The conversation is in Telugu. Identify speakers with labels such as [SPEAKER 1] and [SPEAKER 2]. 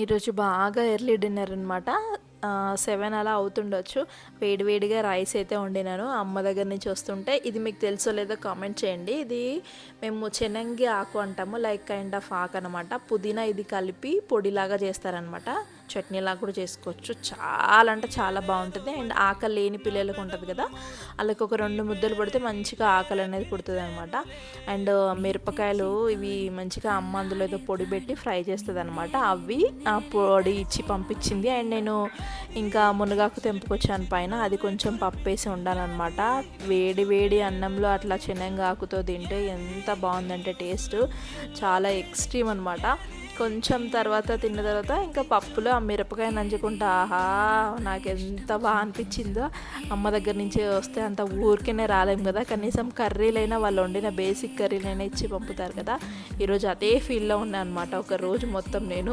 [SPEAKER 1] ఈరోజు బాగా ఎర్లీ డిన్నర్ అనమాట. 7 అలా అవుతుండొచ్చు. వేడివేడిగా రైస్ అయితే వండినాను అమ్మ దగ్గర నుంచి వస్తుంటే. ఇది మీకు తెలుసో లేదో కామెంట్ చేయండి. ఇది మేము చెనంగి ఆకు అంటాము, లైక్ కైండ్ ఆఫ్ ఆకు అనమాట. పుదీనా ఇది కలిపి పొడిలాగా చేస్తారనమాట. చట్నీలాగా కూడా చేసుకోవచ్చు. చాలా అంటే చాలా బాగుంటుంది. అండ్ ఆకలి లేని పిల్లలకు ఉంటుంది కదా, వాళ్ళకి ఒక 2 ముద్దలు పడితే మంచిగా ఆకలి అనేది పుడుతుంది అనమాట. అండ్ మిరపకాయలు ఇవి మంచిగా అమ్మ అందులో ఏదో పొడి పెట్టి ఫ్రై చేస్తుంది అనమాట. అవి ఆ పొడి ఇచ్చి పంపించింది. అండ్ నేను ఇంకా మునగాకు తెంపుకొచ్చాను పైన. అది కొంచెం పప్పు వేసి ఉండాలన్నమాట. వేడి వేడి అన్నంలో అట్లా శనగఆకుతో తింటే ఎంత బాగుందంటే టేస్ట్ చాలా ఎక్స్ట్రీమ్ అనమాట. కొంచెం తర్వాత తిన్న తర్వాత ఇంకా పప్పులో ఆ మిరపకాయ నంచుకుంటా, ఆహా నాకు ఎంత బాగా అనిపించిందో. అమ్మ దగ్గర నుంచి వస్తే అంత ఊరికేనే రాలేము కదా, కనీసం కర్రీలైనా వాళ్ళు వండిన బేసిక్ కర్రీలైనా ఇచ్చి పంపుతారు కదా. ఈరోజు అదే ఫీల్లో ఉన్నా అనమాట ఒక రోజు మొత్తం నేను.